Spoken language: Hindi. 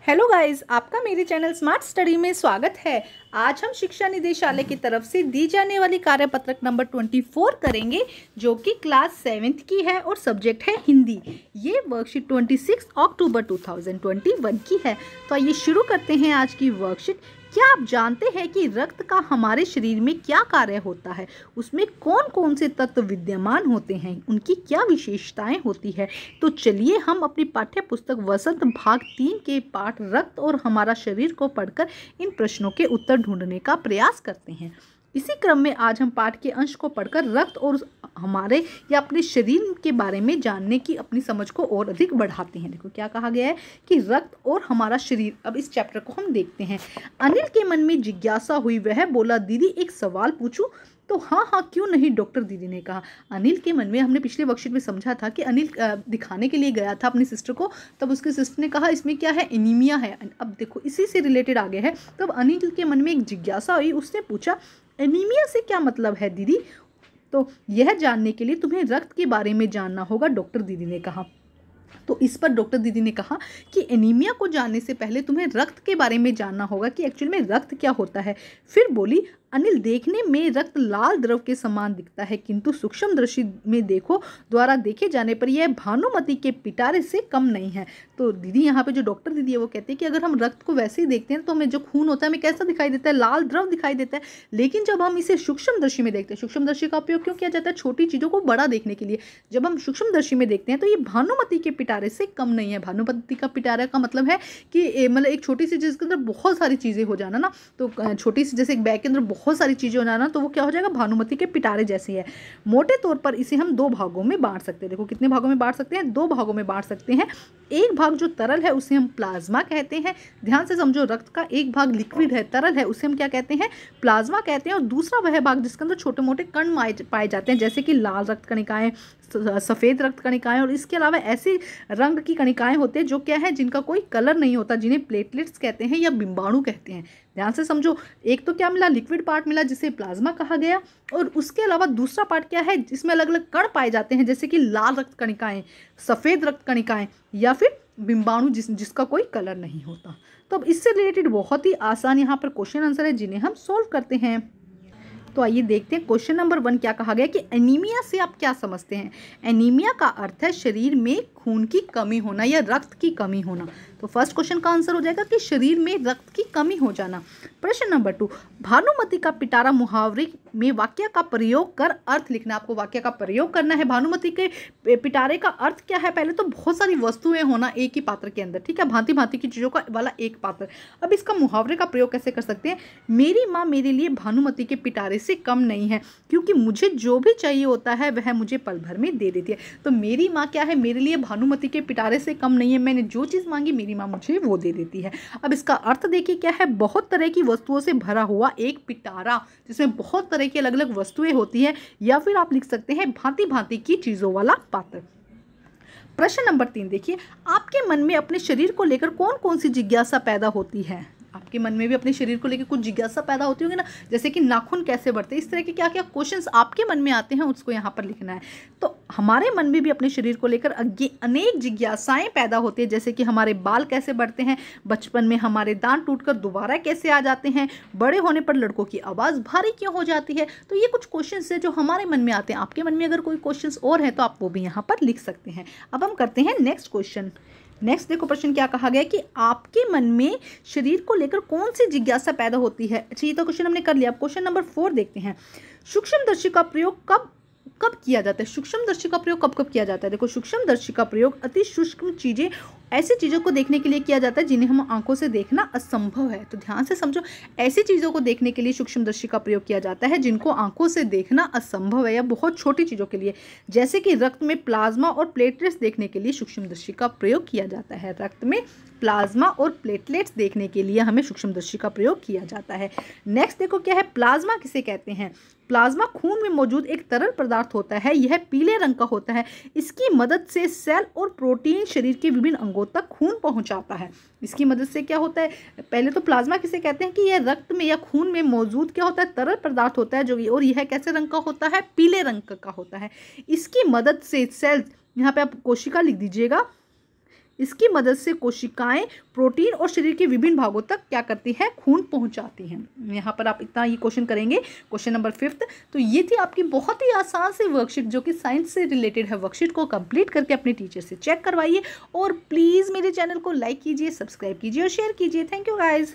हेलो गाइस, आपका मेरे चैनल स्मार्ट स्टडी में स्वागत है। आज हम शिक्षा निदेशालय की तरफ से दी जाने वाली कार्यपत्रक नंबर 24 करेंगे, जो कि क्लास 7th की है और सब्जेक्ट है हिंदी। ये वर्कशीट 26 अक्टूबर 2021 की है। तो आइए शुरू करते हैं आज की वर्कशीट। क्या आप जानते हैं कि रक्त का हमारे शरीर में क्या कार्य होता है? उसमें कौन कौन से तत्व विद्यमान होते हैं, उनकी क्या विशेषताएं होती है? तो चलिए हम अपनी पाठ्य पुस्तक वसंत भाग 3 के पाठ रक्त और हमारा शरीर को पढ़कर इन प्रश्नों के उत्तर ढूंढने का प्रयास करते हैं। इसी क्रम में आज हम पाठ के अंश को पढ़कर रक्त और हमारे या अपने शरीर के बारे में जानने की अपनी समझ को और अधिक बढ़ाते हैं। देखो क्या कहा गया है कि रक्त और हमारा शरीर। अब इस चैप्टर को हम देखते हैं। अनिल के मन में जिज्ञासा हुई। वह बोला, दीदी एक सवाल पूछूं? तो हाँ हाँ क्यों नहीं, डॉक्टर दीदी ने कहा। अनिल के मन में, हमने पिछले वर्कशीट में समझा था कि अनिल दिखाने के लिए गया था अपनी सिस्टर को। तब उसके सिस्टर ने कहा इसमें क्या है, एनीमिया है। अब देखो इसी से रिलेटेड आगे है। तब अनिल के मन में एक जिज्ञासा हुई। उसने पूछा एनीमिया से क्या मतलब है दीदी? तो यह जानने के लिए तुम्हें रक्त के बारे में जानना होगा, डॉक्टर दीदी ने कहा। तो इस पर डॉक्टर दीदी ने कहा कि एनीमिया को जानने से पहले तुम्हें रक्त के बारे में जानना होगा कि एक्चुअल में रक्त क्या होता है। फिर बोली, अनिल देखने में रक्त लाल द्रव के समान दिखता है, किंतु सूक्ष्मदर्शी में द्वारा देखे जाने पर यह भानुमति के पिटारे से कम नहीं है। तो दीदी यहाँ पे जो डॉक्टर दीदी है वो कहते हैं कि अगर हम रक्त को वैसे ही देखते हैं तो हमें जो खून होता है हमें कैसा दिखाई देता है, लाल द्रव दिखाई देता है। लेकिन जब हम इसे सूक्ष्मदर्शी में देखते हैं, सूक्ष्मदर्शी का उपयोग क्यों किया जाता है? छोटी चीज़ों को बड़ा देखने के लिए। जब हम सूक्ष्मदर्शी में देखते हैं तो ये भानुमति के पिटारे से कम नहीं है। भानुमति का पिटारा का मतलब है कि मतलब एक छोटी सी चीज़ के अंदर बहुत सारी चीज़ें हो जाना ना। तो छोटी सी जैसे एक बैग के अंदर बहुत सारी चीज़ें हो जाना, तो वो क्या हो जाएगा, भानुमति के पिटारे जैसी है। मोटे तौर पर इसे हम दो भागों में बांट सकते हैं। देखो कितने भागों में बांट सकते हैं, दो भागों में बांट सकते हैं। एक भाग जो तरल है उसे हम प्लाज्मा कहते हैं। ध्यान से समझो, रक्त का एक भाग लिक्विड है, तरल है, उसे हम क्या कहते हैं, प्लाज्मा कहते हैं। और दूसरा वह भाग जिसके अंदर छोटे मोटे कण पाए जाते हैं, जैसे कि लाल रक्त कणिकाएं, सफ़ेद रक्त कणिकाएं, और इसके अलावा ऐसी रंग की कणिकाएं होते हैं जो क्या है, जिनका कोई कलर नहीं होता, जिन्हें प्लेटलेट्स कहते हैं या बिंबाणु कहते हैं। ध्यान से समझो, एक तो क्या मिला, लिक्विड पार्ट मिला जिसे प्लाज्मा कहा गया, और उसके अलावा दूसरा पार्ट क्या है जिसमें अलग अलग कण पाए जाते हैं, जैसे कि लाल रक्त कणिकाएं, सफ़ेद रक्त कणिकाएं या फिर बिंबाणु जिसका कोई कलर नहीं होता। तो अब इससे रिलेटेड बहुत ही आसान यहाँ पर क्वेश्चन आंसर है जिन्हें हम सॉल्व करते हैं। तो आइए देखते हैं क्वेश्चन नंबर 1 क्या कहा गया कि एनीमिया से आप क्या समझते हैं? एनीमिया का अर्थ है शरीर में खून की कमी होना या रक्त की कमी होना। तो फर्स्ट क्वेश्चन का आंसर हो जाएगा कि शरीर में रक्त की कमी हो जाना। प्रश्न नंबर 2, भानुमति का पिटारा मुहावरे में वाक्य का प्रयोग कर अर्थ लिखना। आपको वाक्य का प्रयोग करना है। भानुमति के पिटारे का अर्थ क्या है? पहले तो बहुत सारी वस्तुएं होना एक ही पात्र के अंदर, ठीक है, भांति भांति की चीज़ों का वाला एक पात्र। अब इसका मुहावरे का प्रयोग कैसे कर सकते हैं? मेरी माँ मेरे लिए भानुमति के पिटारे से कम नहीं है, क्योंकि मुझे जो भी चाहिए होता है वह मुझे पल भर में दे देती है। तो मेरी माँ क्या है, मेरे लिए भानुमति के पिटारे से कम नहीं है। मैंने जो चीज़ मांगी मेरी माँ मुझे वो दे देती है। अब इसका अर्थ देखिए क्या है, बहुत तरह की वस्तुओं से भरा हुआ एक पिटारा जिसमें बहुत तरह की अलग अलग वस्तुएं होती है, या फिर आप लिख सकते हैं भांति भांति की चीज़ों वाला पात्र। प्रश्न नंबर 3 देखिए, आपके मन में अपने शरीर को लेकर कौन कौन सी जिज्ञासा पैदा होती है? आपके मन में भी अपने शरीर को लेकर कुछ जिज्ञासा पैदा होती होगी ना, जैसे कि नाखून कैसे बढ़ते हैं, इस तरह के क्या क्या क्वेश्चंस आपके मन में आते हैं उसको यहाँ पर लिखना है। तो हमारे मन में भी अपने शरीर को लेकर अनेक जिज्ञासाएं पैदा होती है, जैसे कि हमारे बाल कैसे बढ़ते हैं, बचपन में हमारे दांत टूटकर दोबारा कैसे आ जाते हैं, बड़े होने पर लड़कों की आवाज़ भारी क्यों हो जाती है। तो ये कुछ क्वेश्चन है जो हमारे मन में आते हैं। आपके मन में अगर कोई क्वेश्चन और है तो आप वो भी यहाँ पर लिख सकते हैं। अब हम करते हैं नेक्स्ट क्वेश्चन। नेक्स्ट देखो प्रश्न क्या कहा गया कि आपके मन में शरीर को लेकर कौन सी जिज्ञासा पैदा होती है। अच्छा, ये तो क्वेश्चन हमने कर लिया। अब क्वेश्चन नंबर 4 देखते हैं। सूक्ष्मदर्शी का प्रयोग कब कब किया जाता है? सूक्ष्मदर्शी का प्रयोग कब कब किया जाता है? देखो, सूक्ष्मदर्शी का प्रयोग अति सूक्ष्म चीज़ें, ऐसी चीज़ों को देखने के लिए किया जाता है जिन्हें हम आंखों से देखना असंभव है। तो ध्यान से समझो, ऐसी चीज़ों को देखने के लिए सूक्ष्मदर्शी का प्रयोग किया जाता है जिनको आंखों से देखना असंभव है, या बहुत छोटी चीज़ों के लिए, जैसे कि रक्त में प्लाज्मा और प्लेटलेट्स देखने के लिए सूक्ष्मदर्शी का प्रयोग किया जाता है। रक्त में प्लाज्मा और प्लेटलेट्स देखने के लिए हमें सूक्ष्मदर्शी का प्रयोग किया जाता है। नेक्स्ट देखो क्या है, प्लाज्मा किसे कहते हैं? प्लाज्मा खून में मौजूद एक तरल पदार्थ होता है। यह पीले रंग का होता है। इसकी मदद से सेल और प्रोटीन शरीर के विभिन्न अंगों तक खून पहुंचाता है। इसकी मदद से क्या होता है? पहले तो प्लाज्मा किसे कहते हैं कि यह रक्त में या खून में मौजूद क्या होता है, तरल पदार्थ होता है, जो और यह कैसे रंग का होता है, पीले रंग का होता है। इसकी मदद से सेल्स, यहाँ पे आप कोशिका लिख दीजिएगा, इसकी मदद से कोशिकाएं प्रोटीन और शरीर के विभिन्न भागों तक क्या करती हैं, खून पहुंचाती हैं। यहाँ पर आप इतना ये क्वेश्चन करेंगे। Question number 5। तो ये थी आपकी बहुत ही आसान सी वर्कशीट जो कि साइंस से रिलेटेड है। वर्कशीट को कंप्लीट करके अपने टीचर से चेक करवाइए और प्लीज़ मेरे चैनल को लाइक कीजिए, सब्सक्राइब कीजिए और शेयर कीजिए। Thank you guys.